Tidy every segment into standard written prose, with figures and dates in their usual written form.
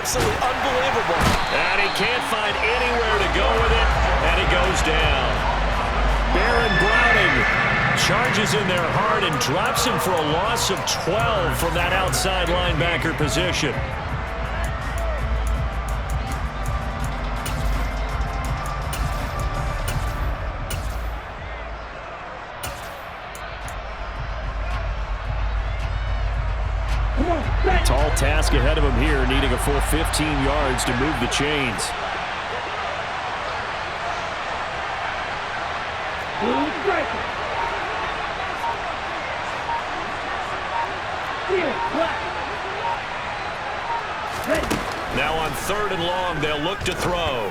absolutely unbelievable. And he can't find anywhere to go with it, and he goes down. Baron Browning charges in there hard and drops him for a loss of 12 from that outside linebacker position. Tall task ahead of him here, needing a full 15 yards to move the chains. Now on 3rd and long, they'll look to throw.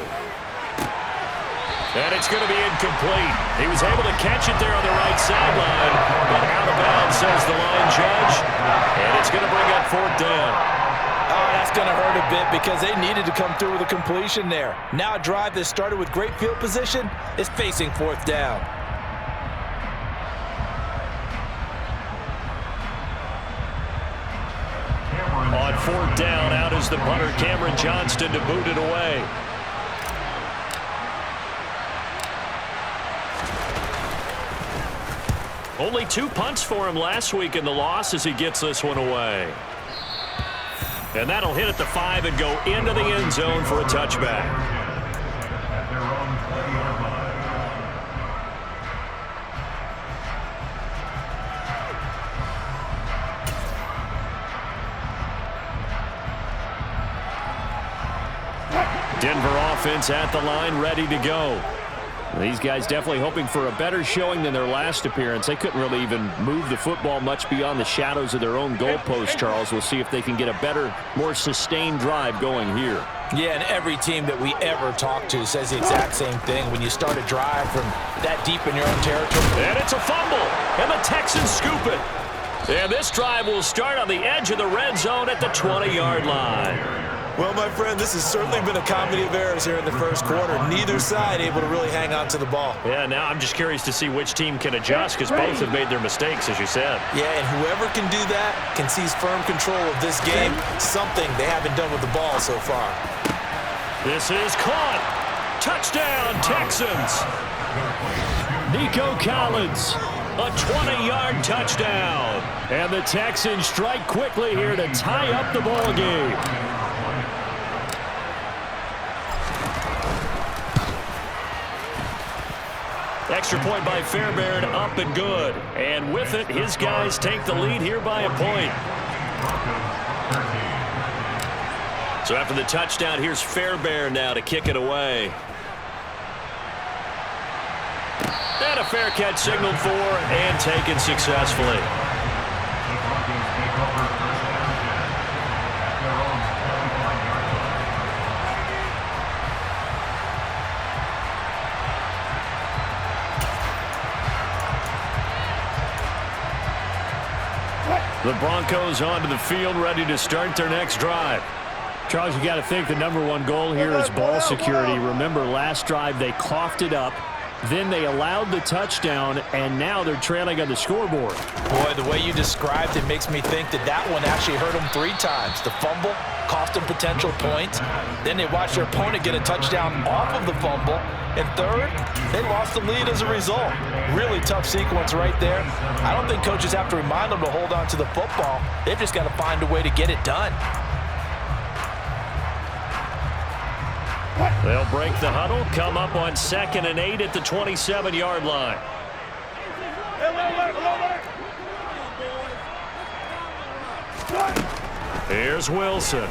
And it's going to be incomplete. He was able to catch it there on the right sideline, but out of bounds, says the line judge. And it's going to bring up 4th down. Oh, that's going to hurt a bit because they needed to come through with a completion there. Now a drive that started with great field position is facing 4th down. On 4th down, out is the punter, Cameron Johnston, to boot it away. Only 2 punts for him last week in the loss as he gets this one away. And that'll hit at the 5 and go into the end zone for a touchback. Denver offense at the line, ready to go. These guys definitely hoping for a better showing than their last appearance. They couldn't really even move the football much beyond the shadows of their own goalpost, Charles. We'll see if they can get a better, more sustained drive going here. Yeah, and every team that we ever talk to says the exact same thing. When you start a drive from that deep in your own territory. And it's a fumble, and the Texans scoop it. And this drive will start on the edge of the red zone at the 20-yard line. Well, my friend, this has certainly been a comedy of errors here in the first quarter. Neither side able to really hang on to the ball. Yeah, now I'm just curious to see which team can adjust because both have made their mistakes, as you said. Yeah, and whoever can do that can seize firm control of this game, something they haven't done with the ball so far. This is caught. Touchdown, Texans. Nico Collins, a 20-yard touchdown. And the Texans strike quickly here to tie up the ball game. Extra point by Fairbairn, up and good. And with it, his guys take the lead here by a point. So after the touchdown, here's Fairbairn now to kick it away. And a fair catch signaled for and taken successfully. The Broncos onto the field, ready to start their next drive. Charles, you got to think the #1 goal here is ball security. Remember, last drive they coughed it up, then they allowed the touchdown, and now they're trailing on the scoreboard. Boy, the way you described it makes me think that that one actually hurt them 3 times. The fumble cost them potential points. Then they watched their opponent get a touchdown off of the fumble. And third, they lost the lead as a result. Really tough sequence right there. I don't think coaches have to remind them to hold on to the football. They've just got to find a way to get it done. They'll break the huddle, come up on 2nd and 8 at the 27-yard line. Here's Wilson.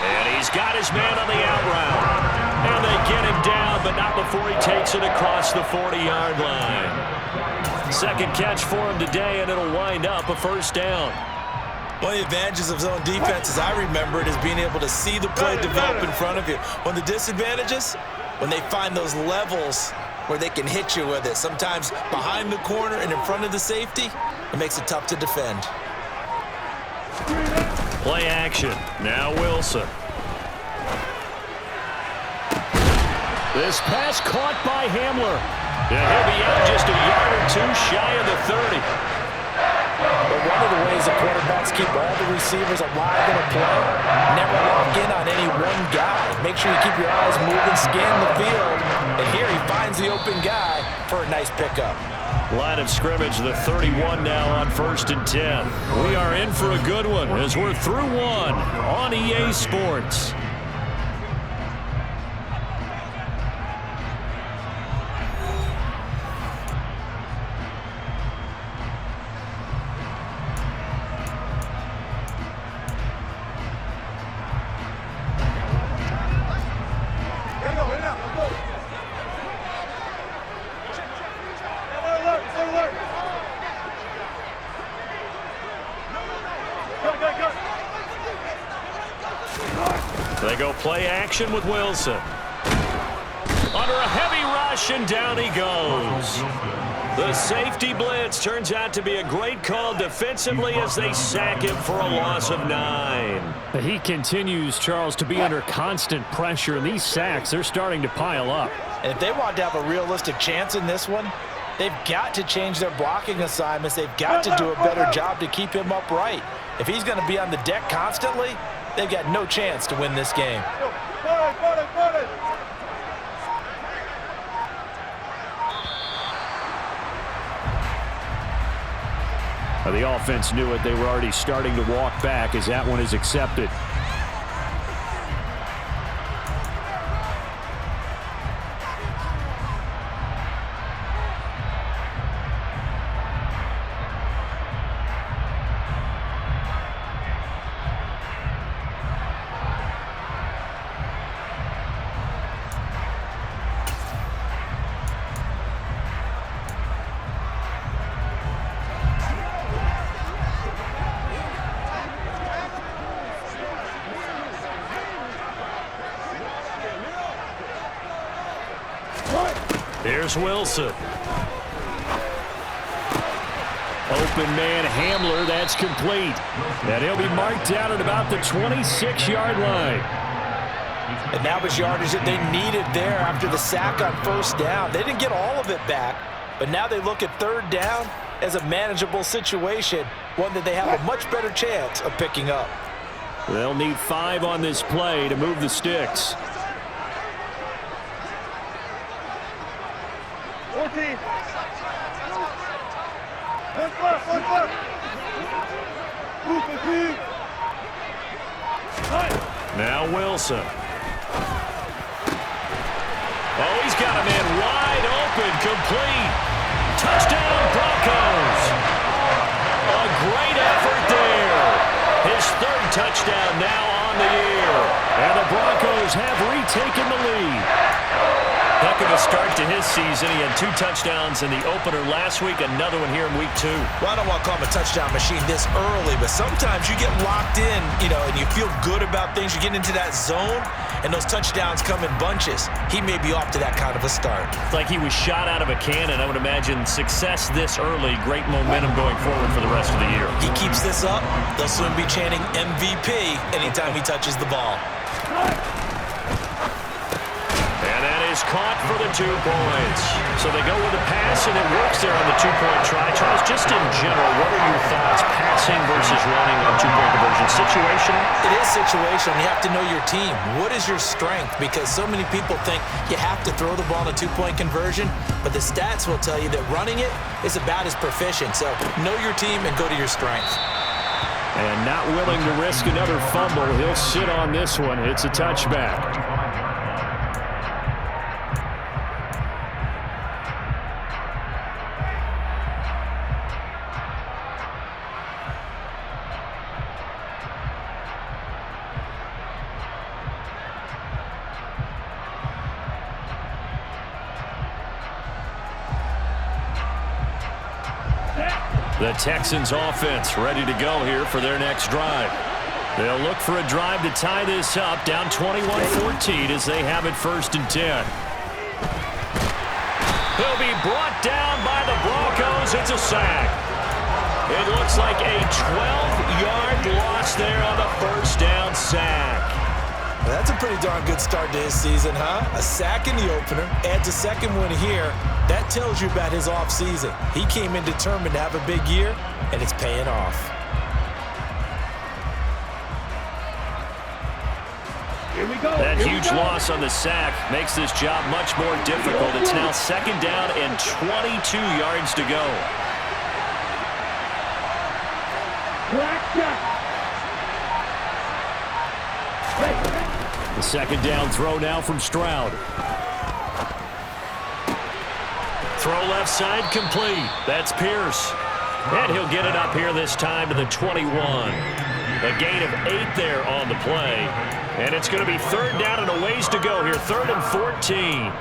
And he's got his man on the out route. And they get him down, but not before he takes it across the 40-yard line. Second catch for him today, and it'll wind up a first down. One of the advantages of zone defense, as I remember it, is being able to see the play develop in front of you. One of the disadvantages, when they find those levels where they can hit you with it, sometimes behind the corner and in front of the safety, it makes it tough to defend. Play action. Now Wilson. This pass caught by Hamler. And he'll be out just a yard or 2 shy of the 30. But One of the ways the quarterbacks keep all the receivers alive in a play, never lock in on any one guy. Make sure you keep your eyes moving, scan the field, and here he finds the open guy for a nice pickup. Line of scrimmage, the 31 now on 1st and 10. We are in for a good one as we're through one on EA Sports. They go play action with Wilson. Under a heavy rush, and down he goes. The safety blitz turns out to be a great call defensively as they sack him for a loss of 9. He continues, Charles, to be under constant pressure, and these sacks are starting to pile up. And if they want to have a realistic chance in this one, they've got to change their blocking assignments. They've got to do a better job to keep him upright. If he's going to be on the deck constantly, they've got no chance to win this game. The offense knew it. They were already starting to walk back as that one is accepted. Here's Wilson. Open man Hamler, that's complete. And he'll be marked down at about the 26-yard line. And that was yardage that they needed there after the sack on 1st down. They didn't get all of it back, but now they look at 3rd down as a manageable situation, one that they have a much better chance of picking up. They'll need 5 on this play to move the sticks. 14. Now Wilson. Oh, he's got a man wide open, complete. Touchdown, Broncos. A great effort there. His 3rd touchdown now on the year. And the Broncos have retaken the lead. Heck of a start to his season. He had 2 touchdowns in the opener last week, another one here in week 2. Well, I don't want to call him a touchdown machine this early, but sometimes you get locked in, and you feel good about things. You get into that zone, and those touchdowns come in bunches. He may be off to that kind of a start. It's like he was shot out of a cannon. I would imagine success this early, great momentum going forward for the rest of the year. He keeps this up, they'll soon be chanting MVP anytime he touches the ball. Caught for the 2 points. So they go with a pass, and it works there on the 2-point try. Charles, just in general, what are your thoughts, passing versus running on 2-point conversion? Situational? It is situational. You have to know your team. What is your strength? Because so many people think you have to throw the ball in a 2-point conversion, but the stats will tell you that running it is about as proficient. So know your team and go to your strength. And not willing to risk another fumble. He'll sit on this one. It's a touchback. The Texans offense ready to go here for their next drive. They'll look for a drive to tie this up, down 21-14 as they have it 1st and 10. He'll be brought down by the Broncos. It's a sack. It looks like a 12-yard loss there on the 1st down sack. That's a pretty darn good start to his season, huh? A sack in the opener, adds a second one here. That tells you about his offseason. He came in determined to have a big year, and it's paying off. Here we go. That huge loss on the sack makes this job much more difficult. It's now 2nd down and 22 yards to go. The 2nd down throw now from Stroud. Throw left side complete. That's Pierce. And he'll get it up here this time to the 21. A gain of 8 there on the play. And it's going to be 3rd down and a ways to go here. 3rd and 14.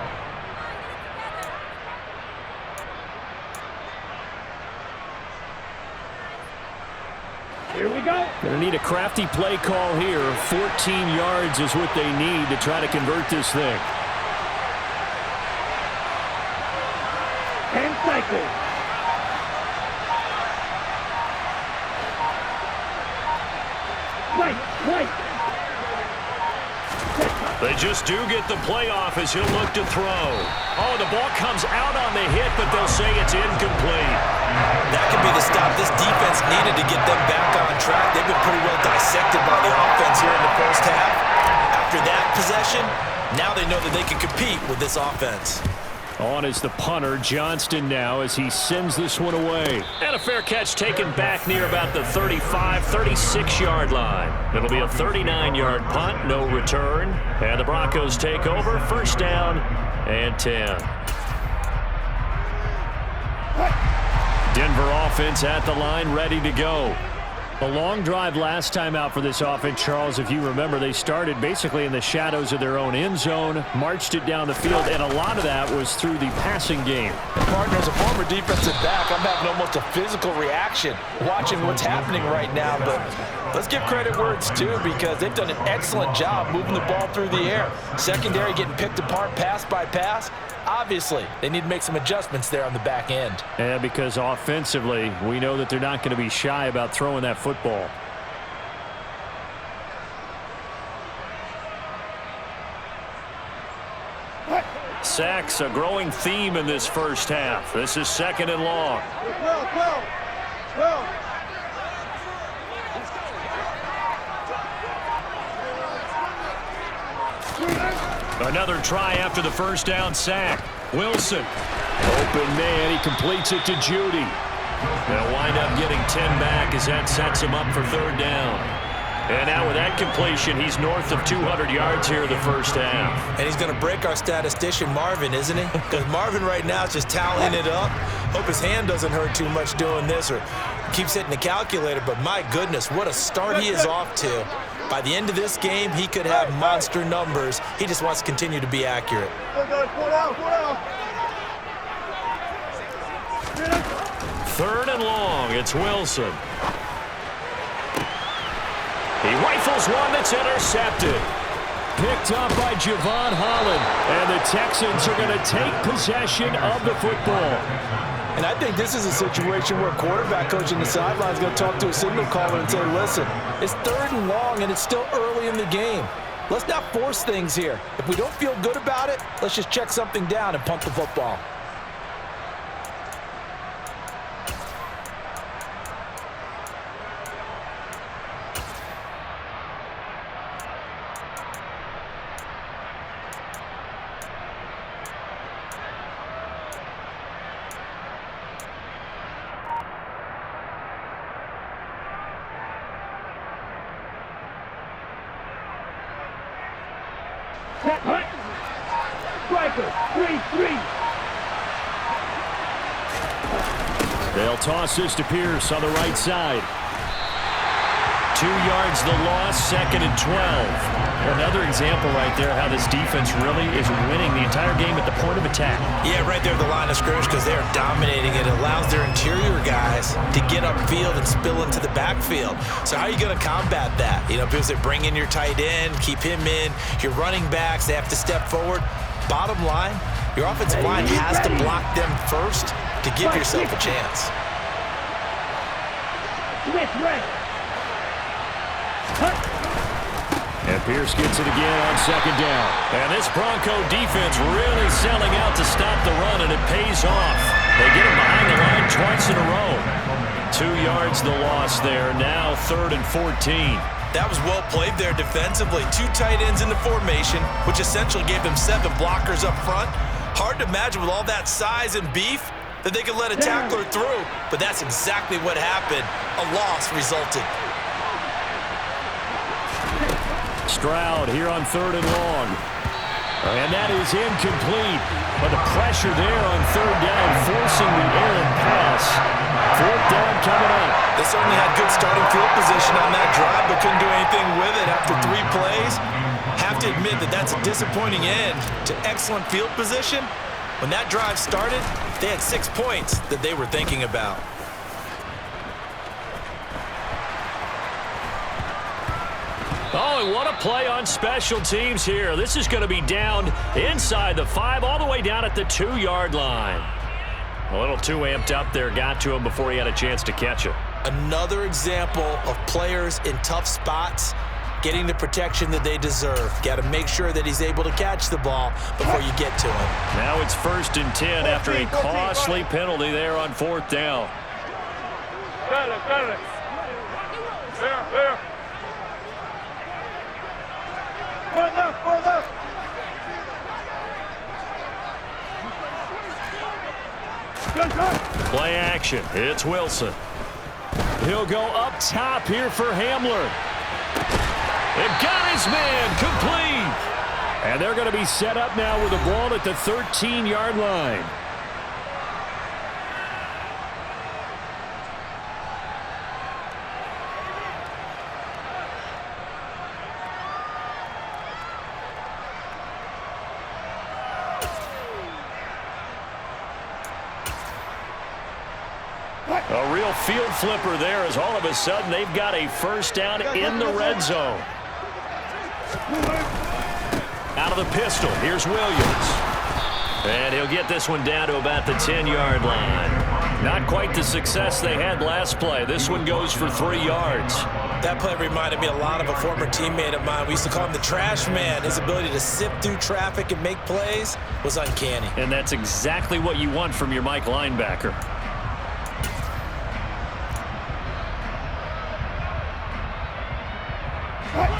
Here we go. Going to need a crafty play call here. 14 yards is what they need to try to convert this thing. 10 cycles. Right. They just do get the playoff as he'll look to throw. Oh, the ball comes out on the hit, but they'll say it's incomplete. That could be the stop this defense needed to get them back on track. They've been pretty well dissected by the offense here in the first half. After that possession, now they know that they can compete with this offense. On is the punter, Johnston, now as he sends this one away. And a fair catch taken back near about the 35, 36-yard line. It'll be a 39-yard punt, no return. And the Broncos take over, 1st down and 10. Denver offense at the line, ready to go. A long drive last time out for this offense, Charles. If you remember, they started basically in the shadows of their own end zone, marched it down the field, and a lot of that was through the passing game. Partner, as a former defensive back, I'm having almost a physical reaction watching what's happening right now. But let's give credit where it's due because they've done an excellent job moving the ball through the air. Secondary getting picked apart pass by pass. Obviously, they need to make some adjustments there on the back end. Yeah, because offensively, we know that they're not going to be shy about throwing that football. Sacks, a growing theme in this first half. This is 2nd and long. Another try after the 1st down sack. Wilson. Open man. He completes it to Judy. They'll wind up getting 10 back as that sets him up for 3rd down. And now with that completion, he's north of 200 yards here in the first half. And he's going to break our statistician, Marvin, isn't he? Because Marvin right now is just tallying it up. Hope his hand doesn't hurt too much doing this or keeps hitting the calculator. But my goodness, what a start he is off to. By the end of this game, he could have monster numbers. He just wants to continue to be accurate. 3rd and long. It's Wilson. He rifles one that's intercepted. Picked up by Javon Holland. And the Texans are going to take possession of the football. And I think this is a situation where a quarterback coach in the sideline is going to talk to a signal caller and say, listen, it's 3rd and long and it's still early in the game. Let's not force things here. If we don't feel good about it, let's just check something down and punt the football. They'll toss this to Pierce on the right side. 2 yards the loss, 2nd and 12. Another example right there how this defense really is winning the entire game at the point of attack. Yeah, right there at the line of scrimmage because they're dominating it. It allows their interior guys to get upfield and spill into the backfield. So how are you going to combat that? You know, because they bring in your tight end, keep him in. Your running backs, they have to step forward. Bottom line, your offensive line has to block them first to give yourself a chance. And Pierce gets it again on second down. And this Bronco defense really selling out to stop the run, and it pays off. They get him behind the line twice in a row. 2 yards the loss there. Now 3rd and 14. That was well played there defensively. 2 tight ends in the formation, which essentially gave them 7 blockers up front. Hard to imagine with all that size and beef that they could let a tackler through, but that's exactly what happened. A loss resulted. Stroud here on 3rd and long. And that is incomplete. But the pressure there on 3rd down, forcing the errant pass. 4th down coming up. They certainly had good starting field position on that drive, but couldn't do anything with it after 3 plays. Have to admit that that's a disappointing end to excellent field position. When that drive started, they had 6 points that they were thinking about. Oh, and what a play on special teams here. This is going to be down inside the 5, all the way down at the 2-yard line. A little too amped up there, got to him before he had a chance to catch it. Another example of players in tough spots getting the protection that they deserve. Got to make sure that he's able to catch the ball before you get to him. Now it's 1st and 10 after a costly penalty there on 4th down. Play action. It's Wilson. He'll go up top here for Hamler. It got his man complete. And they're going to be set up now with the ball at the 13-yard line. A real field flipper there as all of a sudden they've got a 1st down in the red zone. Out of the pistol, here's Williams. And he'll get this one down to about the 10-yard line. Not quite the success they had last play. This one goes for 3 yards. That play reminded me a lot of a former teammate of mine. We used to call him the trash man. His ability to sift through traffic and make plays was uncanny. And that's exactly what you want from your Mike linebacker.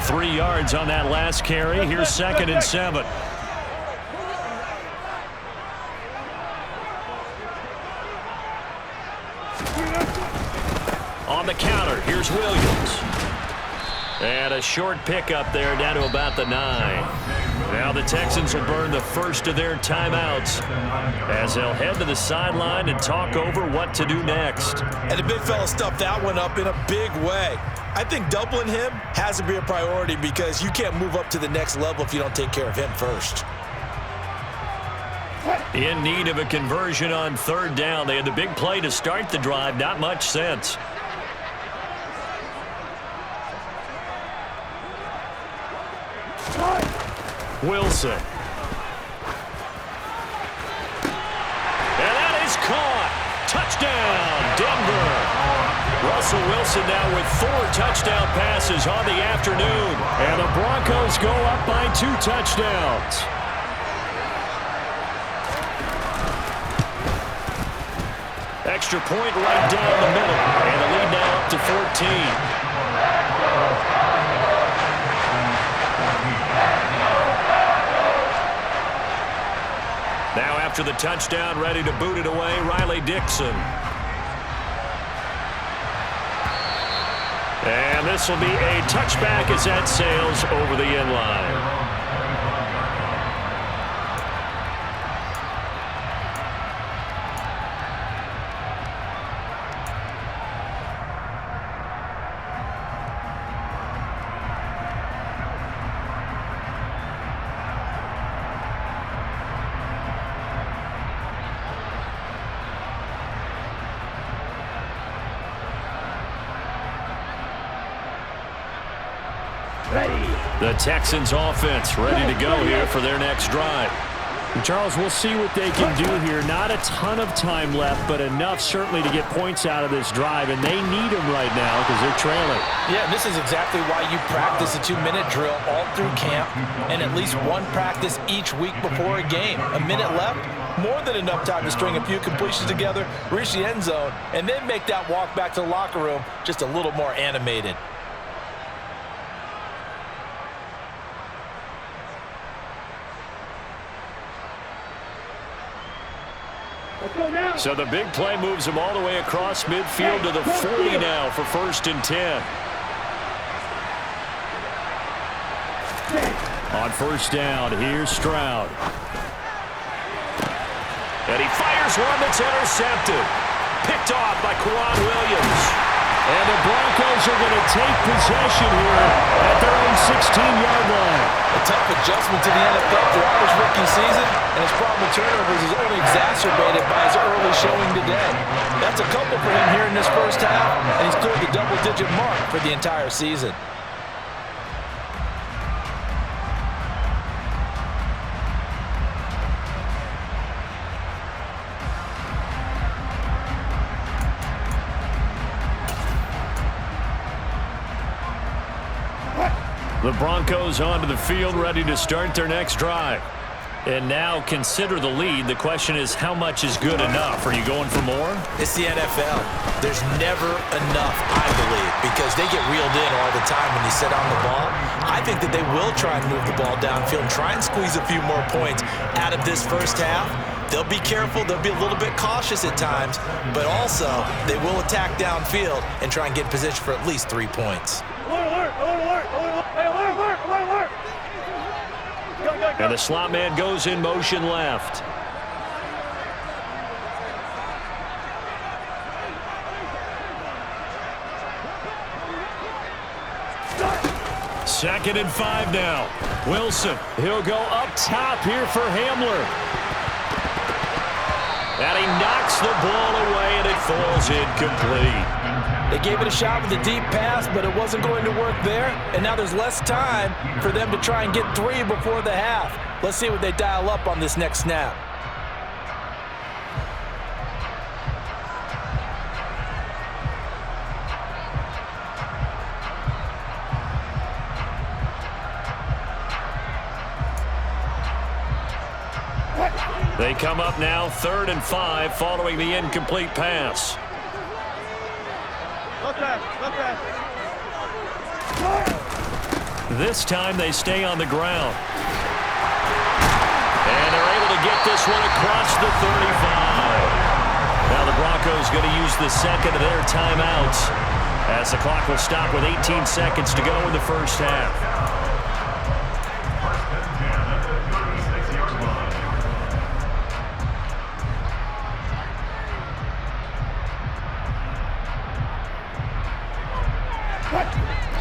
Three yards on that last carry. Here's 2nd and 7. On the counter, here's Williams. And a short pickup there down to about the 9. Now the Texans will burn the first of their timeouts as they'll head to the sideline and talk over what to do next. And the big fella stuffed that one up in a big way. I think doubling him has to be a priority because you can't move up to the next level if you don't take care of him first. In need of a conversion on 3rd down. They had the big play to start the drive. Not much sense. Wilson. And that is caught. Touchdown, Denver. Russell Wilson now with 4 touchdown passes on the afternoon. And the Broncos go up by 2 touchdowns. Extra point right down the middle. And the lead now up to 14. Now after the touchdown, ready to boot it away, Riley Dixon. And this will be a touchback as that sails over the end line. The Texans offense ready to go here for their next drive. Charles, we'll see what they can do here. Not a ton of time left, but enough certainly to get points out of this drive, and they need them right now because they're trailing. Yeah, this is exactly why you practice a 2-minute drill all through camp and at least one practice each week before a game. A minute left, more than enough time to string a few completions together, reach the end zone, and then make that walk back to the locker room just a little more animated. So the big play moves them all the way across midfield to the 40 now for 1st and 10. On 1st down, here's Stroud. And he fires one that's intercepted. Picked off by Quan Williams. And the Broncos are going to take possession here at their own 16-yard line. A tough adjustment to the NFL throughout his rookie season, and his problem with turnovers is only exacerbated by his early showing today. That's a couple for him here in this first half, and he's cleared the double-digit mark for the entire season. The Broncos onto the field, ready to start their next drive. And now consider the lead. The question is, how much is good enough? Are you going for more? It's the NFL. There's never enough, I believe, because they get reeled in all the time when you sit on the ball. I think that they will try and move the ball downfield and try and squeeze a few more points out of this first half. They'll be careful. They'll be a little bit cautious at times, but also they will attack downfield and try and get in position for at least 3 points. And the slot man goes in motion left. Second and 5 now. Wilson, he'll go up top here for Hamler. And he knocks the ball away, and it falls incomplete. They gave it a shot with a deep pass, but it wasn't going to work there. And now there's less time for them to try and get 3 before the half. Let's see what they dial up on this next snap. They come up now 3rd and 5 following the incomplete pass. This time they stay on the ground. And they're able to get this one across the 35. Now the Broncos going to use the second of their timeouts as the clock will stop with 18 seconds to go in the first half.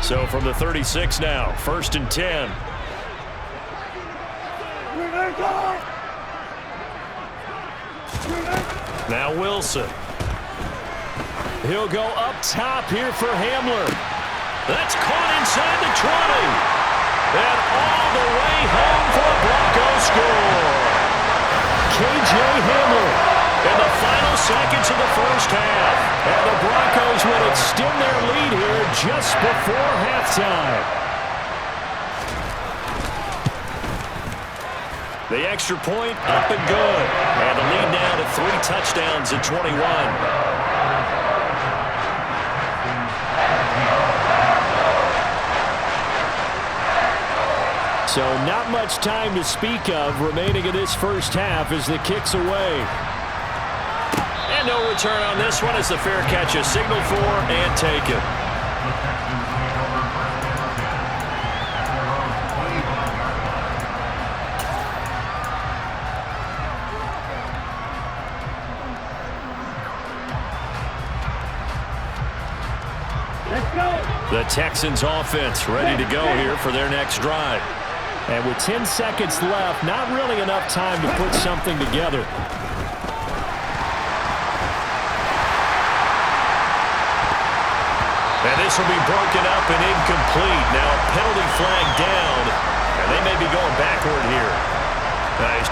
So from the 36 now, 1st and 10. Now Wilson. He'll go up top here for Hamler. That's caught inside the 20. And all the way home for a Broncos score. KJ Hamler in the final seconds of the first half. And the Broncos will extend their lead here just before halftime. The extra point up and good. And the lead now to 3 touchdowns at 21. So not much time to speak of remaining in this first half as the kick's away. And no return on this one as the fair catch is signaled for and taken. The Texans offense ready to go here for their next drive. And with 10 seconds left, not really enough time to put something together. And this will be broken up and incomplete. Now a penalty flag down, and they may be going backward here. Nice.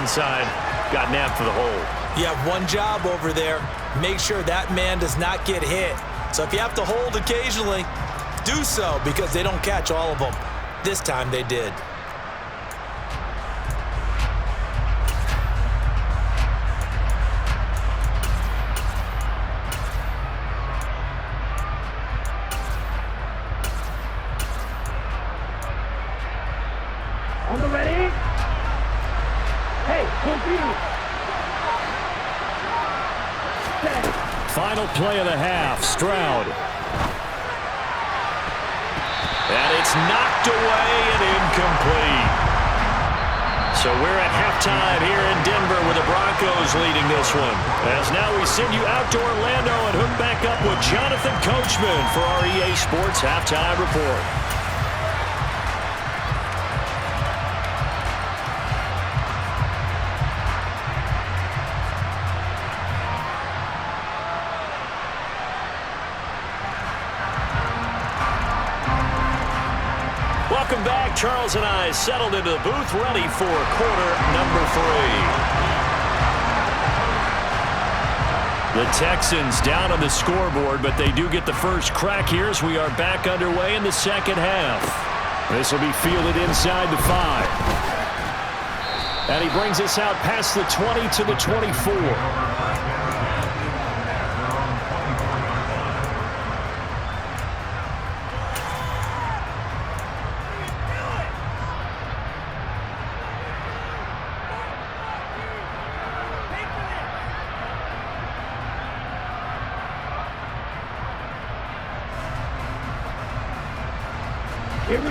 inside, got nabbed for the hold. You have one job over there. Make sure that man does not get hit. So if you have to hold occasionally, do so, because they don't catch all of them. This time they did. On the ready? Hey, confused. Final play of the half, Stroud. And it's knocked away and incomplete. So we're at halftime here in Denver with the Broncos leading this one. As now we send you out to Orlando and hook back up with Jonathan Coachman for our EA Sports Halftime Report. Welcome back. Charles and I settled into the booth, ready for quarter number 3. The Texans down on the scoreboard, but they do get the first crack here as we are back underway in the second half. This will be fielded inside the 5. And he brings us out past the 20 to the 24.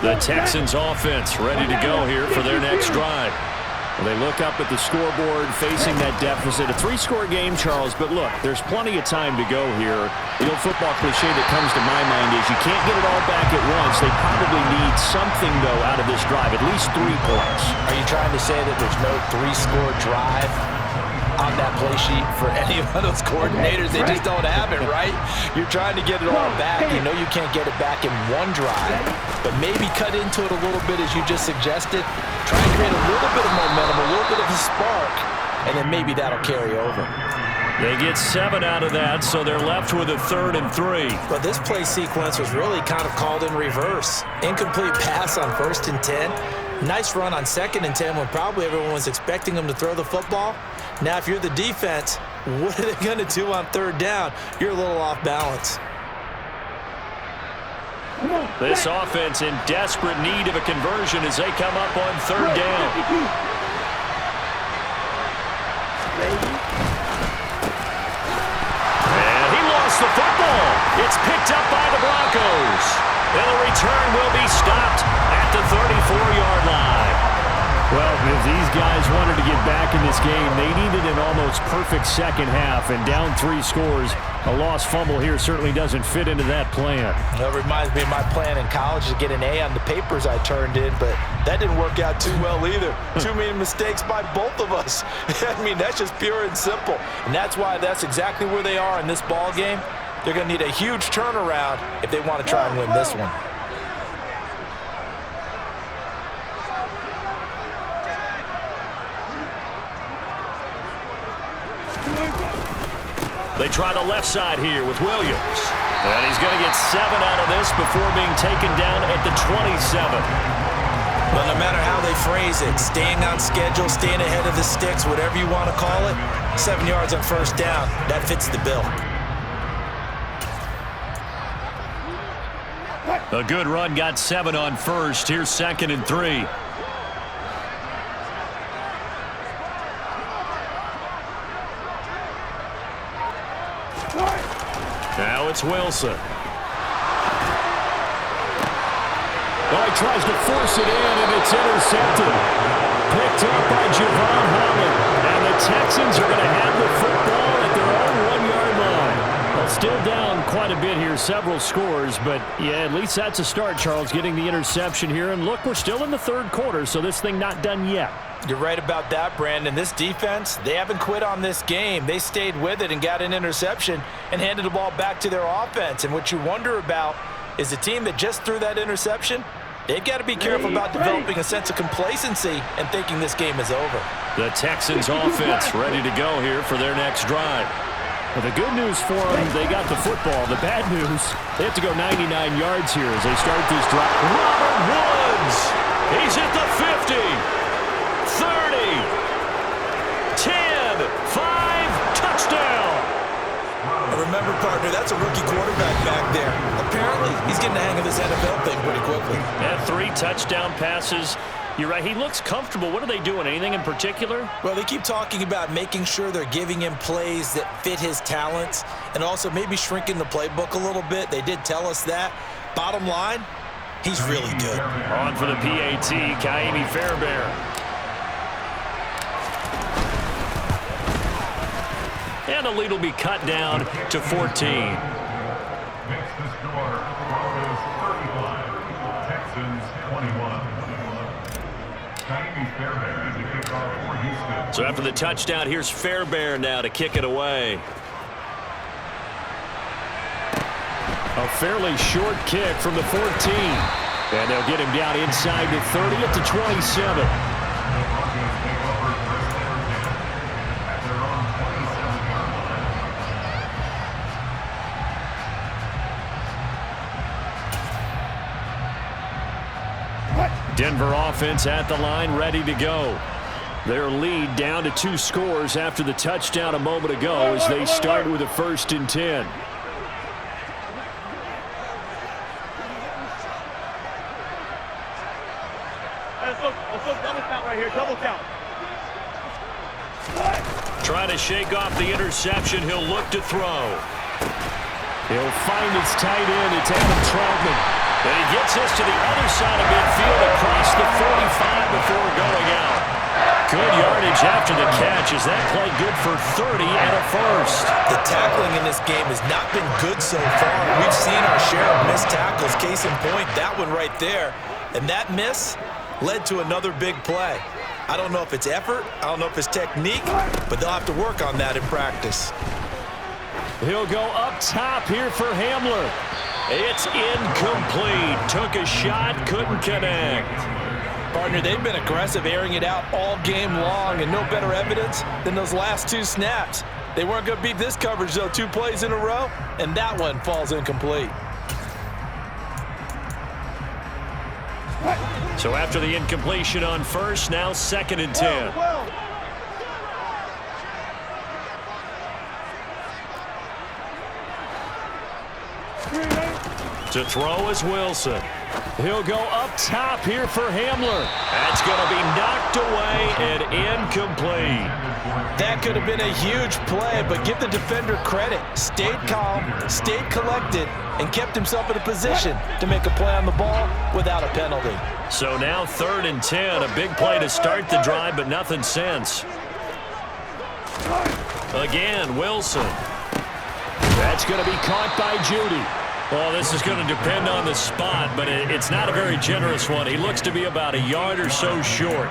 The Texans offense ready to go here for their next drive. Well, they look up at the scoreboard facing that deficit. A 3-score game, Charles, but look, there's plenty of time to go here. The old football cliche that comes to my mind is you can't get it all back at once. They probably need something, though, out of this drive, at least 3 points. Are you trying to say that there's no 3-score drive on that play sheet for any of those coordinators? They just don't have it, right? You're trying to get it all back. You know you can't get it back in one drive, but maybe cut into it a little bit as you just suggested. Try and create a little bit of momentum, a little bit of a spark, and then maybe that'll carry over. They get 7 out of that, so they're left with a 3rd and 3. But this play sequence was really kind of called in reverse. Incomplete pass on 1st and 10. Nice run on 2nd and 10 when probably everyone was expecting them to throw the football. Now, if you're the defense, what are they going to do on 3rd down? You're a little off balance. This offense in desperate need of a conversion as they come up on 3rd down. And he lost the football. It's picked up by the Broncos. And the return will be stopped at the 34-yard line. Well, if these guys wanted to get back in this game, they needed an almost perfect second half, and down 3 scores. A lost fumble here certainly doesn't fit into that plan. That reminds me of my plan in college to get an A on the papers I turned in, but that didn't work out too well either. Too many mistakes by both of us. I mean, that's just pure and simple. And that's why that's exactly where they are in this ball game. They're going to need a huge turnaround if they want to try and win this one. They try the left side here with Williams. And he's going to get 7 out of this before being taken down at the 27. But no matter how they phrase it, staying on schedule, staying ahead of the sticks, whatever you want to call it, 7 yards on 1st down, that fits the bill. A good run got 7 on 1st. Here's 2nd and 3. Now it's Wilson. Oh, he tries to force it in, and it's intercepted. Picked up by Javon Holland. And the Texans are going to have the football at their own 1-yard line. Well, still down quite a bit here, several scores, but yeah, at least that's a start, Charles, getting the interception here. And look, we're still in the 3rd quarter, so this thing not done yet. You're right about that, Brandon. This defense, they haven't quit on this game. They stayed with it and got an interception and handed the ball back to their offense. And what you wonder about is the team that just threw that interception, They've got to be careful about developing a sense of complacency and thinking this game is over. The Texans offense ready to go here for their next drive. Well, the good news for them, they got the football. The bad news, they have to go 99 yards here as they start this drive. Robert Woods! He's at the 50, 30, 10, 5, touchdown! Remember, partner, that's a rookie quarterback back there. Apparently, he's getting the hang of this NFL thing pretty quickly. Yeah, 3 touchdown passes. You're right, he looks comfortable. What are they doing? Anything in particular? Well, they keep talking about making sure they're giving him plays that fit his talents and also maybe shrinking the playbook a little bit. They did tell us that. Bottom line, he's really good. On for the PAT, Kaimi Fairbairn. And the lead will be cut down to 14. Makes the score, Broncos 35, Texans 21. Kaimi Fairbairn is the kickoff for Houston. So after the touchdown, here's Fairbairn now to kick it away. A fairly short kick from the 14. And they'll get him down inside the 30 at the 27. Denver offense at the line, ready to go. Their lead down to 2 scores after the touchdown a moment ago as they start with a 1st and 10. Let's look double count right here, double count. Trying to shake off the interception. He'll look to throw. He'll find his tight end. It's Adam Troutman. And he gets this to the other side of midfield across the 45 before going out. Good yardage after the catch. Is that play good for 30 and a 1st? The tackling in this game has not been good so far. We've seen our share of missed tackles. Case in point, that one right there. And that miss led to another big play. I don't know if it's effort, I don't know if it's technique, but they'll have to work on that in practice. He'll go up top here for Hamler. It's incomplete. Took a shot, couldn't connect. Partner, they've been aggressive, airing it out all game long, and no better evidence than those last 2 snaps. They weren't going to beat this coverage, though, 2 plays in a row, and that one falls incomplete. So after the incompletion on 1st, now 2nd and 10. To throw is Wilson. He'll go up top here for Hamler. That's going to be knocked away and incomplete. That could have been a huge play, but give the defender credit. Stayed calm, stayed collected, and kept himself in a position to make a play on the ball without a penalty. So now 3rd and 10. A big play to start the drive, but nothing since. Again, Wilson. That's going to be caught by Judy. Well, this is going to depend on the spot, but it's not a very generous one. He looks to be about a yard or so short.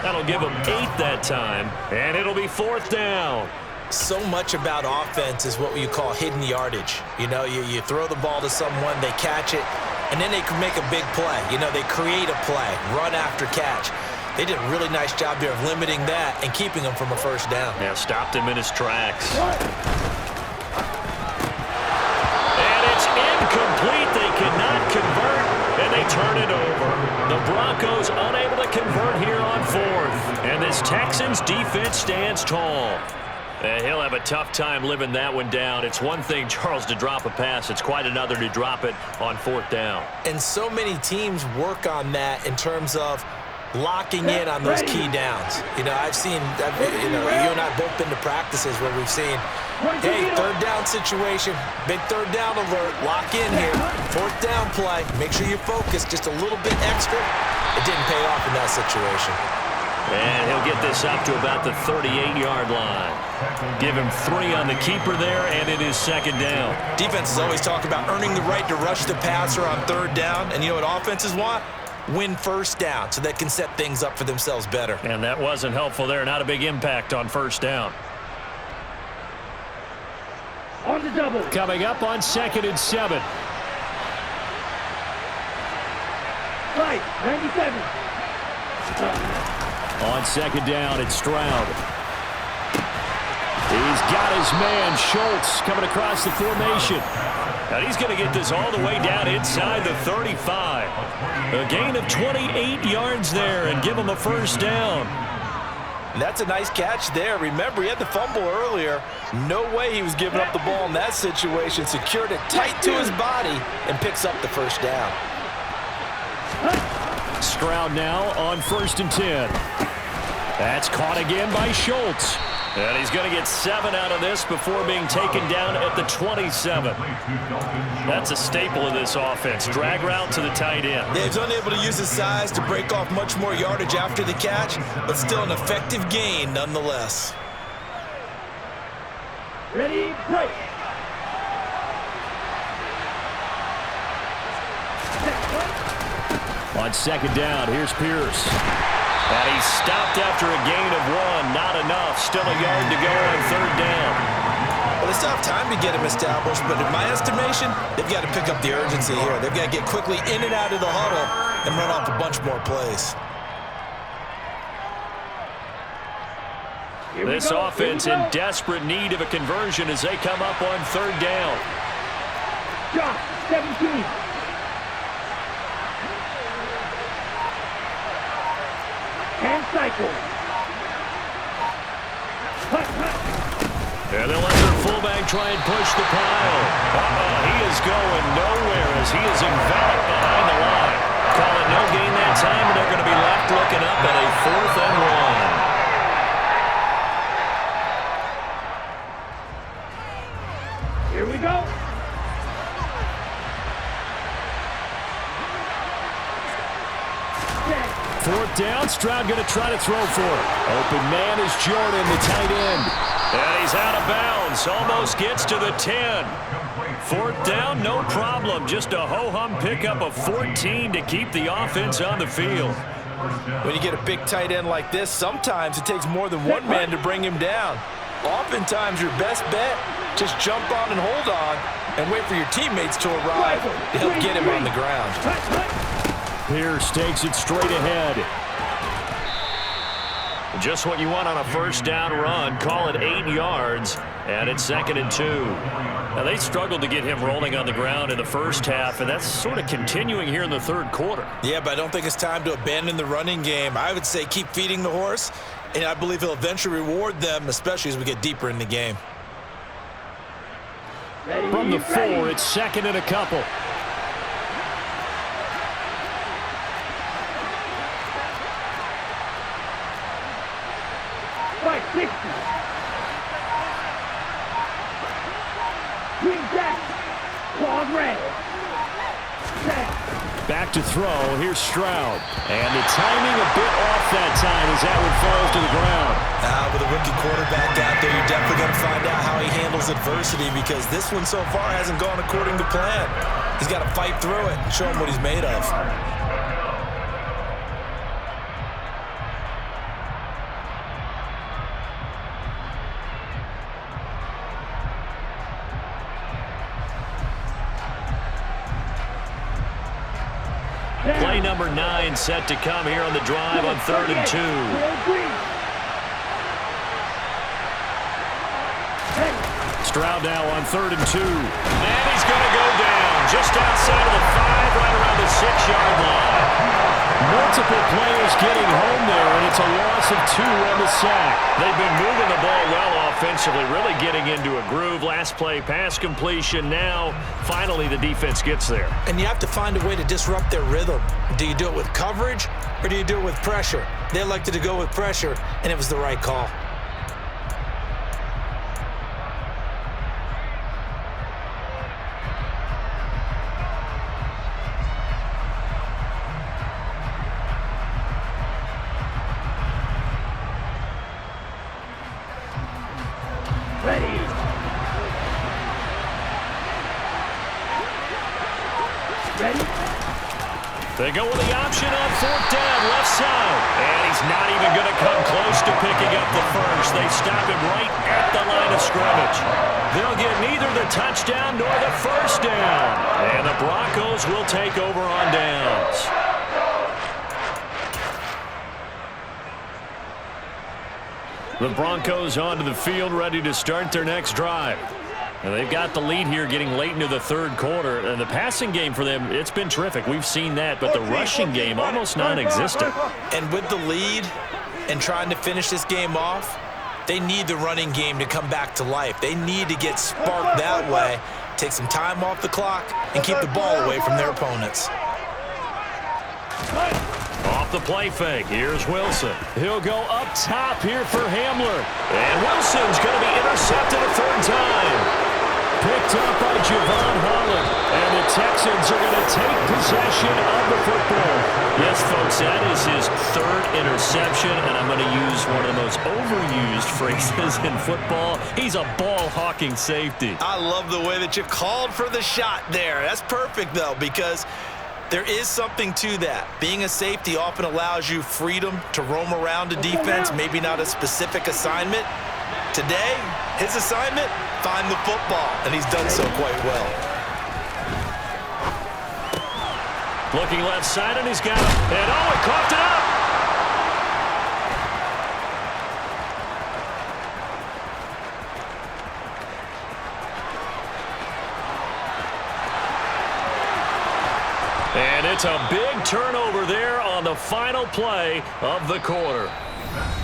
That'll give him 8 that time, and it'll be 4th down. So much about offense is what you call hidden yardage. You know, you throw the ball to someone, they catch it, and then they can make a big play. You know, they create a play, run after catch. They did a really nice job there of limiting that and keeping him from a 1st down. Yeah, stopped him in his tracks. Incomplete. They cannot convert, and they turn it over. The Broncos unable to convert here on 4th, and this Texans defense stands tall. He'll have a tough time living that one down. It's one thing, Charles, to drop a pass. It's quite another to drop it on 4th down. And so many teams work on that in terms of locking in on those key downs. You know, I've seen, you and I both been to practices where we've seen, hey, 3rd down situation, big 3rd down alert, lock in here, 4th down play, make sure you focus just a little bit extra. It didn't pay off in that situation. And he'll get this up to about the 38-yard line. Give him 3 on the keeper there, and it is 2nd down. Defenses always talk about earning the right to rush the passer on 3rd down, and you know what offenses want? Win 1st down so they can set things up for themselves better. And that wasn't helpful there. Not a big impact on 1st down. On the double. Coming up on 2nd and 7. Right, 97. On second down, it's Stroud. He's got his man, Schultz, coming across the formation. And he's going to get this all the way down inside the 35. A gain of 28 yards there and give him a first down. And that's a nice catch there. Remember, he had the fumble earlier. No way he was giving up the ball in that situation. Secured it tight to his body and picks up the first down. Stroud now on 1st and 10. That's caught again by Schultz. And he's going to get 7 out of this before being taken down at the 27. That's a staple of this offense. Drag route to the tight end. Dave's unable to use his size to break off much more yardage after the catch, but still an effective gain nonetheless. Ready, break. On second down, here's Pierce. And he's stopped after a gain of 1. Not enough. Still a yard to go on 3rd down. Well, they still have time to get him established, but in my estimation, they've got to pick up the urgency here. They've got to get quickly in and out of the huddle and run off a bunch more plays. This offense in desperate need of a conversion as they come up on 3rd down. Shot, 17. And cycle. And they'll let their fullback try and push the pile. He is going nowhere as he is enveloped behind the line. Call it no gain that time, and they're going to be left looking up at a 4th and 1. Here we go. Fourth down, Stroud going to try to throw for it. Open man is Jordan, the tight end. And he's out of bounds. Almost gets to the 10. 4th down, no problem. Just a ho-hum pickup of 14 to keep the offense on the field. When you get a big tight end like this, sometimes it takes more than one man to bring him down. Oftentimes, your best bet, just jump on and hold on and wait for your teammates to arrive to help get him on the ground. Pierce takes it straight ahead. Just what you want on a 1st down run. Call it 8 yards, and it's 2nd and 2. Now, they struggled to get him rolling on the ground in the first half, and that's sort of continuing here in the 3rd quarter. Yeah, but I don't think it's time to abandon the running game. I would say keep feeding the horse, and I believe he'll eventually reward them, especially as we get deeper in the game. From the 4, it's 2nd and a couple. Right, 60. Green back. Claws red. Back to throw. Here's Stroud. And the timing a bit off that time as that one falls to the ground. With a rookie quarterback out there, you're definitely going to find out how he handles adversity because this one so far hasn't gone according to plan. He's got to fight through it and show him what he's made of. Play number 9 set to come here on the drive on 3rd and 2. Stroud now on 3rd and 2. And he's going to go down just outside of the 5, right around the 6-yard line. Multiple players getting home there, and it's a loss of 2 on the sack. They've been moving the ball well offensively, really getting into a groove. Last play, pass completion. Now, finally, the defense gets there. And you have to find a way to disrupt their rhythm. Do you do it with coverage, or do you do it with pressure? They elected to go with pressure, and it was the right call. They go with the option on 4th down, left side. And he's not even going to come close to picking up the first. They stop him right at the line of scrimmage. They'll get neither the touchdown nor the first down. And the Broncos will take over on downs. The Broncos onto the field, ready to start their next drive. And they've got the lead here getting late into the third quarter. And the passing game for them, it's been terrific. We've seen that, but the rushing game almost non-existent. And with the lead and trying to finish this game off, they need the running game to come back to life. They need to get sparked that way, take some time off the clock, and keep the ball away from their opponents. Off the play fake, here's Wilson. He'll go up top here for Hamler. And Wilson's going to be intercepted a third time. Picked up by Javon Holland. And the Texans are going to take possession of the football. Yes, folks, that is his third interception, and I'm going to use one of the most overused phrases in football. He's a ball-hawking safety. I love the way that you called for the shot there. That's perfect, though, because there is something to that. Being a safety often allows you freedom to roam around a defense, maybe not a specific assignment. Today, his assignment, find the football, and he's done so quite well. Looking left side, and he's got it. And oh, he coughed it up. And it's a big turnover there on the final play of the quarter.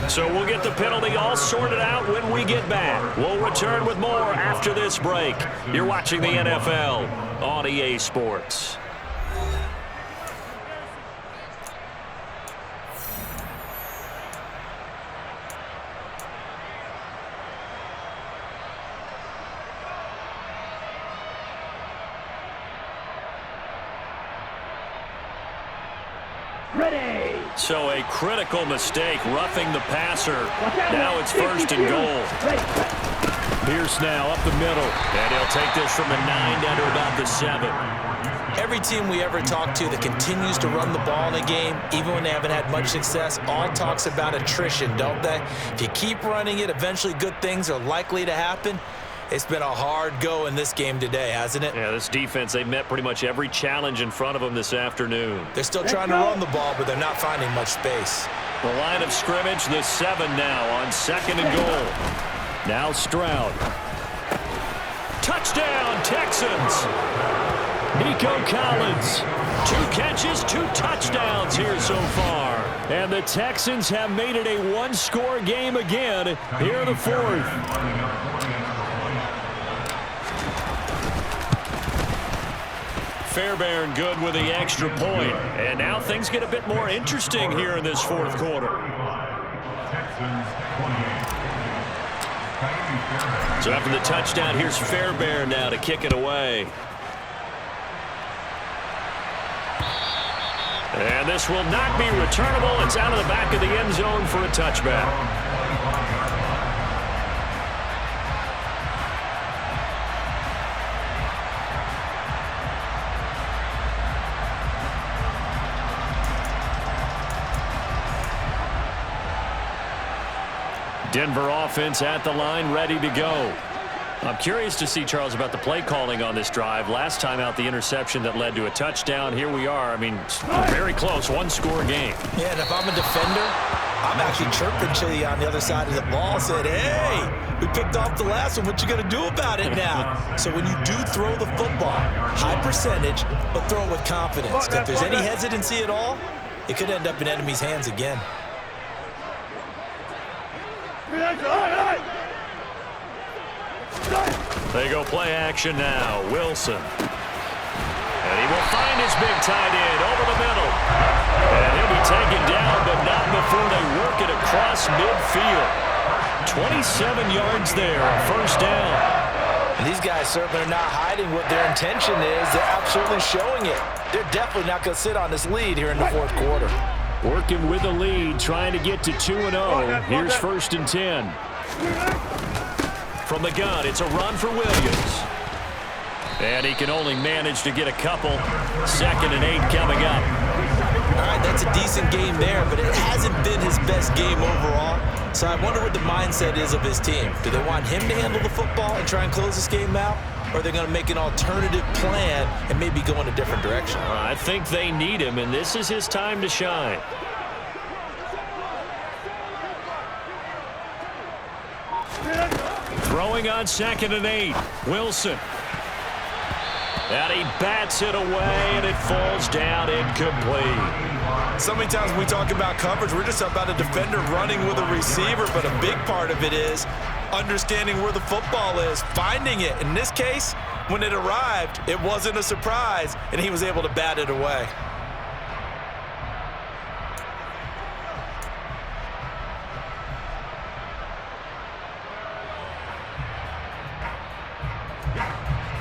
So we'll get the penalty all sorted out when we get back. We'll return with more after this break. You're watching the NFL on EA Sports. Ready. So a critical mistake, roughing the passer. Now it's first and goal. Pierce now up the middle. And he'll take this from the 9 down to about the 7. Every team we ever talk to that continues to run the ball in a game, even when they haven't had much success, all talks about attrition, don't they? If you keep running it, eventually good things are likely to happen. It's been a hard go in this game today, hasn't it? Yeah, this defense, they've met pretty much every challenge in front of them this afternoon. They're still trying to run the ball, but they're not finding much space. The line of scrimmage, the 7 now on 2nd and goal. Now Stroud. Touchdown, Texans. Nico Collins. 2 catches, 2 touchdowns here so far. And the Texans have made it a 1-score game again here in the 4th. Fairbairn good with the extra point. And now things get a bit more interesting here in this 4th quarter. So after the touchdown, here's Fairbairn now to kick it away. And this will not be returnable. It's out of the back of the end zone for a touchback. Denver offense at the line, ready to go. I'm curious to see, Charles, about the play calling on this drive. Last time out, the interception that led to a touchdown. Here we are. I mean, very close, 1-score game. Yeah, and if I'm a defender, I'm actually chirping Chili on the other side of the ball, said, hey, we picked off the last one. What you going to do about it now? So when you do throw the football, high percentage, but throw it with confidence. If there's any hesitancy at all, it could end up in enemy's hands again. They go play action now. Wilson. And he will find his big tight end over the middle. And he'll be taken down, but not before they work it across midfield. 27 yards there, first down. And these guys certainly are not hiding what their intention is. They're absolutely showing it. They're definitely not going to sit on this lead here in the 4th quarter. Working with the lead, trying to get to 2-0. Here's 1st and 10. From the gun, it's a run for Williams. And he can only manage to get a couple. 2nd and 8 coming up. All right, that's a decent game there, but it hasn't been his best game overall. So I wonder what the mindset is of his team. Do they want him to handle the football and try and close this game out? Or are they going to make an alternative plan and maybe go in a different direction? I think they need him, and this is his time to shine. going on 2nd and 8. Wilson. And he bats it away, and it falls down incomplete. So many times when we talk about coverage, we're just about a defender running with a receiver, but a big part of it is understanding where the football is, finding it. In this case, when it arrived, it wasn't a surprise, and he was able to bat it away.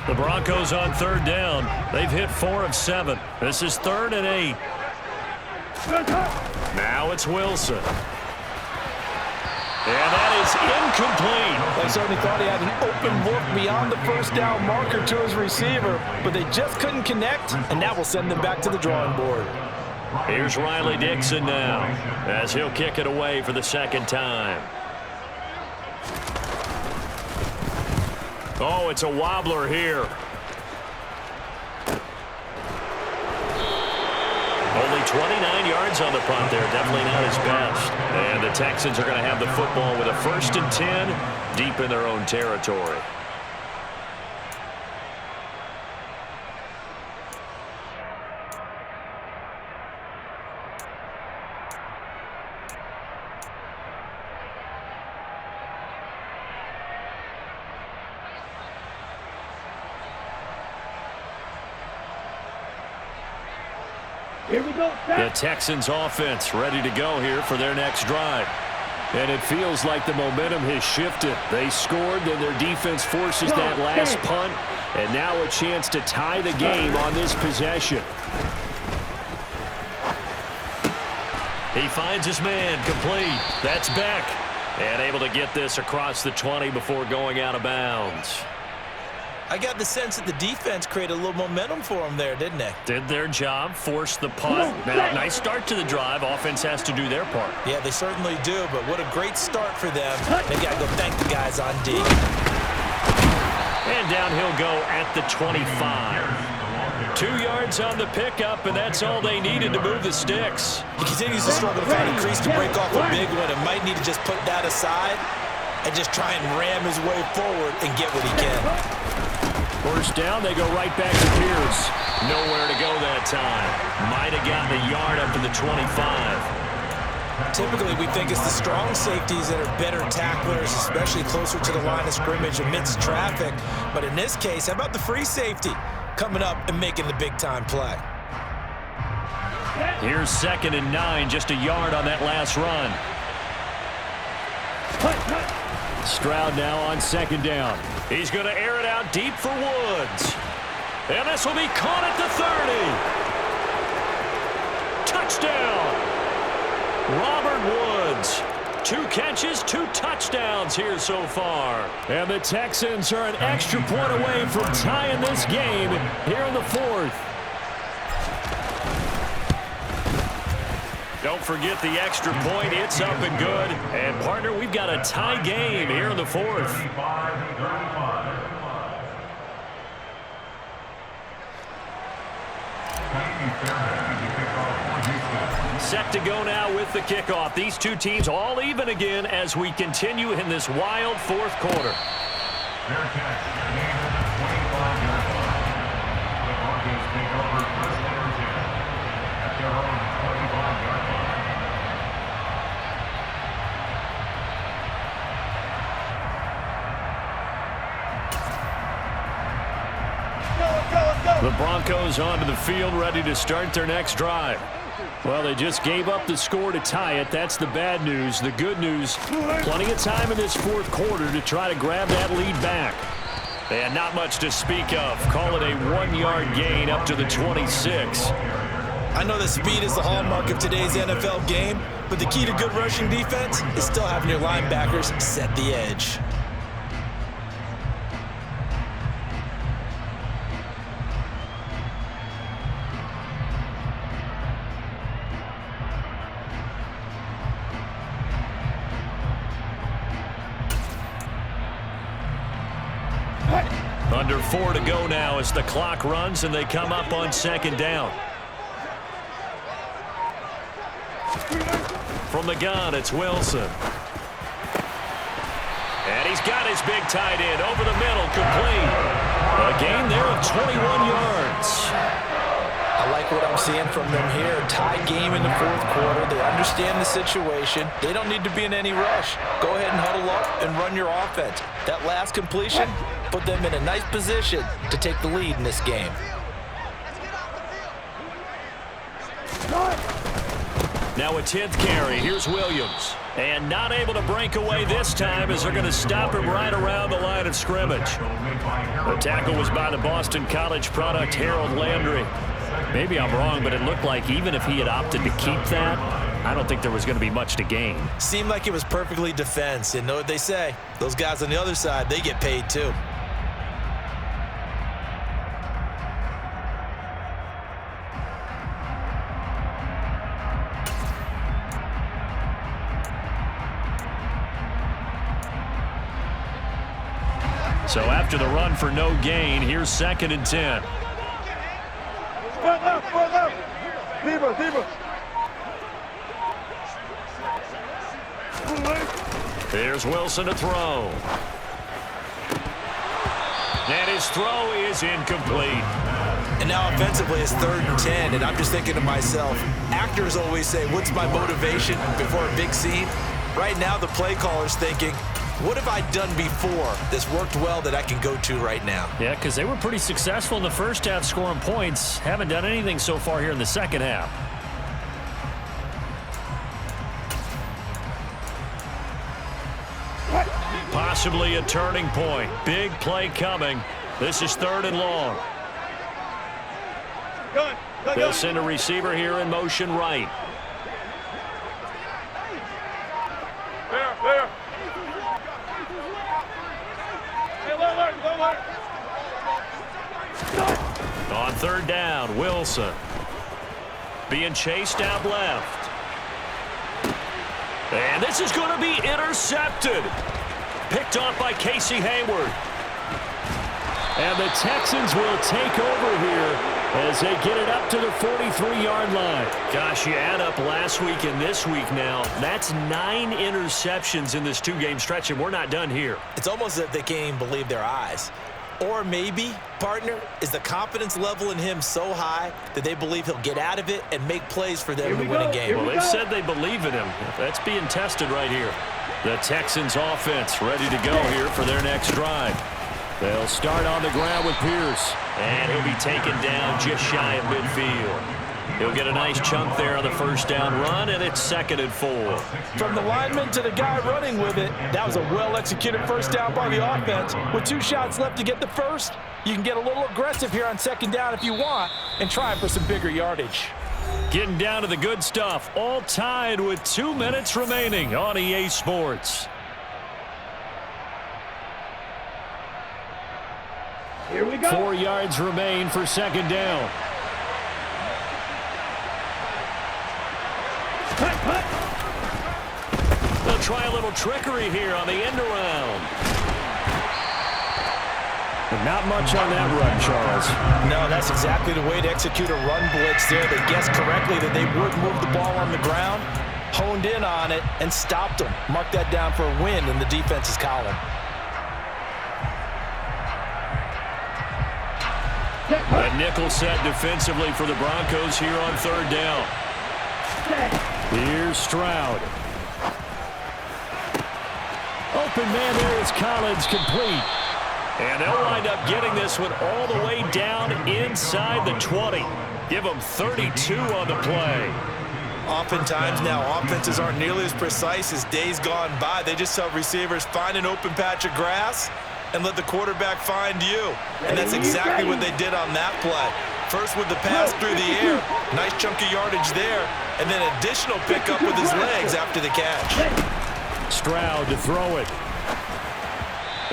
The Broncos on 3rd down. They've hit 4 of 7. This is 3rd and 8. Now it's Wilson. And that is incomplete. They certainly thought he had an open look beyond the first down marker to his receiver, but they just couldn't connect, and that will send them back to the drawing board. Here's Riley Dixon now, as he'll kick it away for the 2nd time. Oh, it's a wobbler here. Only 29 yards on the punt there. Definitely not his best. And the Texans are going to have the football with a 1st and 10 deep in their own territory. Here we go, The Texans offense ready to go here for their next drive. And it feels like the momentum has shifted. They scored, then their defense forces that last punt, and now a chance to tie the game on this possession. He finds his man, complete. That's Beck. And able to get this across the 20 before going out of bounds. I got the sense that the defense created a little momentum for them there, didn't they? Did their job, forced the punt. Now, nice start to the drive. Offense has to do their part. Yeah, they certainly do, but what a great start for them. They got to go thank the guys on D. And down he'll go at the 25. 2 yards on the pickup, and that's all they needed to move the sticks. He continues to struggle to find a crease to break off a big one and might need to just put that aside and just try and ram his way forward and get what he can. 1st down, they go right back to Pierce. Nowhere to go that time. Might have gotten a yard up to the 25. Typically, we think it's the strong safeties that are better tacklers, especially closer to the line of scrimmage amidst traffic. But in this case, how about the free safety coming up and making the big-time play? Here's 2nd and 9, just a yard on that last run. Stroud now on 2nd down. He's going to air it out deep for Woods. And this will be caught at the 30. Touchdown. Robert Woods. 2 catches, 2 touchdowns here so far. And the Texans are an extra point away from tying this game here in the 4th. Don't forget the extra point. It's up and good. And, partner, we've got a tie game here in the 4th. Set to go now with the kickoff. These two teams all even again as we continue in this wild 4th quarter. Fair catch. Gain at the 25-yard line. The Broncos take over 1st and 10 at their own 25-yard line. The Broncos onto the field ready to start their next drive. Well, they just gave up the score to tie it. That's the bad news. The good news, plenty of time in this 4th quarter to try to grab that lead back. They had not much to speak of. Call it a 1-yard gain up to the 26. I know that speed is the hallmark of today's NFL game, but the key to good rushing defense is still having your linebackers set the edge. Under 4 to go now as the clock runs and they come up on 2nd down. From the gun, it's Wilson. And he's got his big tight end over the middle, complete. A gain there of 21 yards. I like what I'm seeing from them here. Tie game in the fourth quarter. They understand the situation. They don't need to be in any rush. Go ahead and huddle up and run your offense. That last completion put them in a nice position to take the lead in this game. Now a 10th carry. Here's Williams. And not able to break away this time as they're going to stop him right around the line of scrimmage. The tackle was by the Boston College product, Harold Landry. Maybe I'm wrong, but it looked like even if he had opted to keep that, I don't think there was going to be much to gain. Seemed like it was perfectly defense. And know what they say? Those guys on the other side, they get paid too. So after the run for no gain, here's 2nd and 10. There's Wilson to throw. And his throw is incomplete. And now offensively it's 3rd and 10, and I'm just thinking to myself, actors always say, what's my motivation before a big scene? Right now the play caller's thinking, what have I done before that's worked well that I can go to right now? Yeah, because they were pretty successful in the first half scoring points. Haven't done anything so far here in the second half. Possibly a turning point. Big play coming. This is 3rd and long. They'll send a receiver here in motion right. There. On 3rd down, Wilson. Being chased out left. And this is going to be intercepted. Picked off by Casey Hayward. And the Texans will take over here as they get it up to the 43-yard line. Gosh, you add up last week and this week now. That's 9 interceptions in this 2-game stretch, and we're not done here. It's almost as if they can't even believe their eyes. Or maybe, partner, is the confidence level in him so high that they believe he'll get out of it and make plays for them to win a game. Well, they've said they believe in him. That's being tested right here. The Texans offense ready to go here for their next drive. They'll start on the ground with Pierce. And he'll be taken down just shy of midfield. He'll get a nice chunk there on the 1st down run, and it's 2nd and 4. From the lineman to the guy running with it, that was a well-executed 1st down by the offense. With 2 shots left to get the first, you can get a little aggressive here on 2nd down if you want and try for some bigger yardage. Getting down to the good stuff, all tied with 2 minutes remaining on EA Sports. Here we go. 4 yards remain for 2nd down. They'll try a little trickery here on the end around. Not much on that run, Charles. No, that's exactly the way to execute a run blitz there. They guessed correctly that they would move the ball on the ground, honed in on it, and stopped them. Mark that down for a win in the defense's column. A nickel set defensively for the Broncos here on 3rd down. Here's Stroud. Open man there is Collins, complete. And they'll wind up getting this one all the way down inside the 20. Give them 32 on the play. Oftentimes now, offenses aren't nearly as precise as days gone by. They just tell receivers, find an open patch of grass and let the quarterback find you. And that's exactly what they did on that play. First with the pass through the air, nice chunk of yardage there, and then additional pickup with his legs after the catch. Stroud to throw it.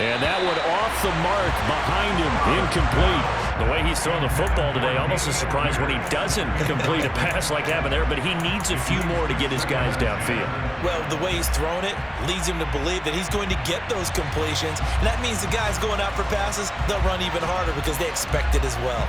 And that one off the mark behind him, incomplete. The way he's throwing the football today, almost a surprise when he doesn't complete a pass like happened there, but he needs a few more to get his guys downfield. Well, the way he's thrown it leads him to believe that he's going to get those completions, and that means the guys going out for passes, they'll run even harder because they expect it as well.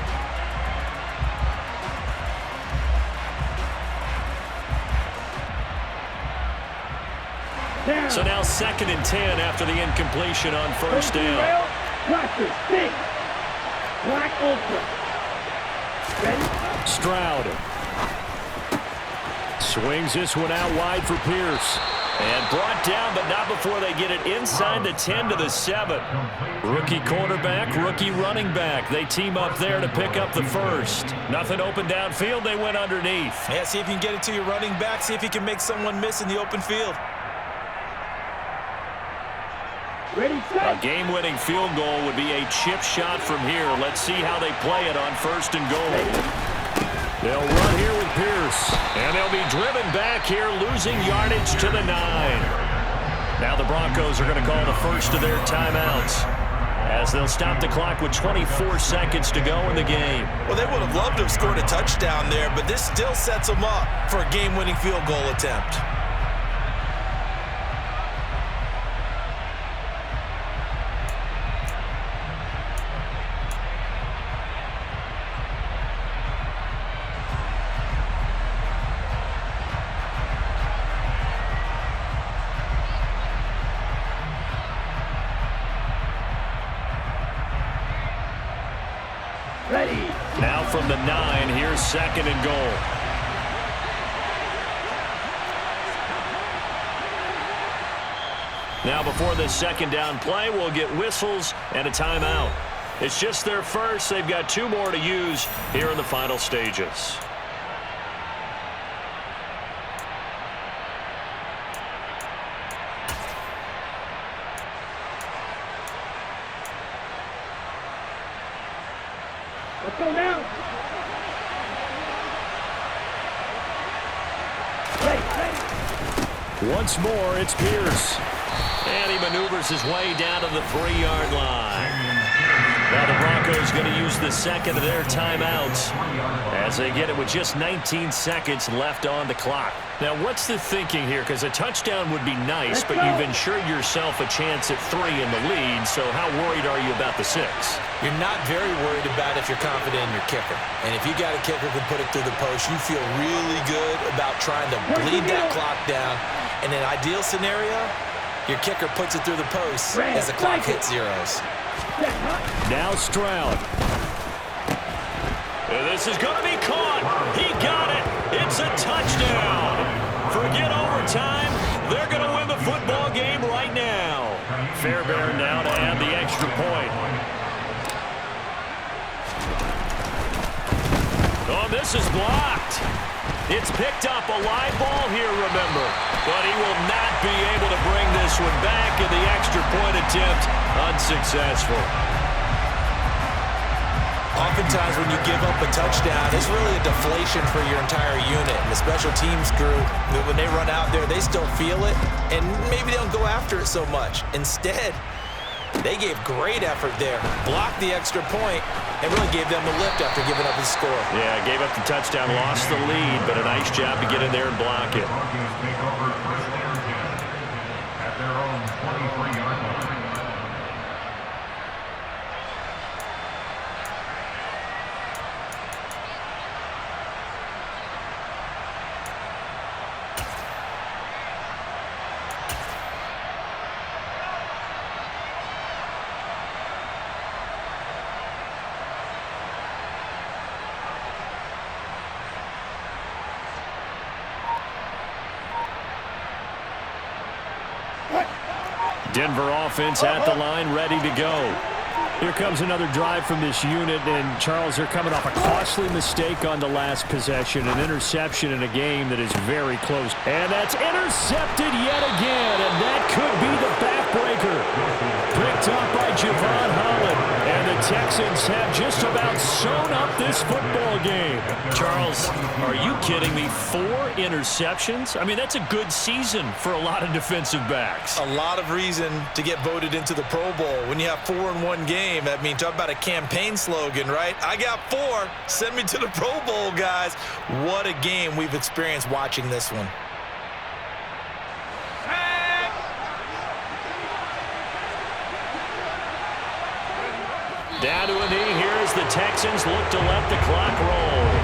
So now 2nd and 10 after the incompletion on first down. Pressure, stick. Black ultra. Ready? Stroud. Swings this one out wide for Pierce. And brought down, but not before they get it inside the 10 to the 7. Rookie quarterback, rookie running back. They team up there to pick up the first. Nothing open downfield. They went underneath. Yeah, see if you can get it to your running back. See if you can make someone miss in the open field. Ready, A set. game-winning field goal would be a chip shot from here. Let's see how they play it on 1st and goal. They'll run here with Pierce. And they'll be driven back here, losing yardage to the 9. Now the Broncos are going to call the first of their timeouts, as they'll stop the clock with 24 seconds to go in the game. Well, they would have loved to have scored a touchdown there, but this still sets them up for a game-winning field goal attempt. Ready. Now from the 9, here's 2nd and goal. Now before this 2nd down play, we'll get whistles and a timeout. It's just their first. They've got 2 more to use here in the final stages. Let's go now. Ready. Once more, it's Pierce. And he maneuvers his way down to the 3-yard line. Now the Broncos going to use the 2nd of their timeouts as they get it with just 19 seconds left on the clock. Now, what's the thinking here? Because a touchdown would be nice, but you've ensured yourself a chance at 3 in the lead, so how worried are you about the 6? You're not very worried about if you're confident in your kicker. And if you got a kicker who can put it through the post, you feel really good about trying to bleed that clock down. In an ideal scenario, your kicker puts it through the post as the clock hits zeros. Now Stroud. This is going to be caught. He got it. It's a touchdown. Forget overtime. They're going to win the football game right now. Fairbairn now to add the extra point. Oh, this is blocked. It's picked up a live ball here, remember. But he will not be able to bring this one back, and the extra point attempt unsuccessful. Oftentimes when you give up a touchdown, it's really a deflation for your entire unit. And the special teams crew, when they run out there, they still feel it, and maybe they don't go after it so much. Instead, they gave great effort there, blocked the extra point, and really gave them the lift after giving up the score. Yeah, gave up the touchdown, lost the lead, but a nice job to get in there and block it. Broncos take over 1st and 10 at their own 23-yard line. Denver offense at the line, ready to go. Here comes another drive from this unit, and Charles, they're coming off a costly mistake on the last possession, an interception in a game that is very close. And that's intercepted yet again, and that could be the backbreaker. Picked up by Javon Holland, and the Texans have just about sewn up this football game. Charles, are you kidding me? 4 interceptions? I mean, that's a good season for a lot of defensive backs. A lot of reason to get voted into the Pro Bowl. When you have 4 in one game, that means talk about a campaign slogan, right? I got 4. Send me to the Pro Bowl, guys. What a game we've experienced watching this one. Down to a knee here as the Texans look to let the clock roll.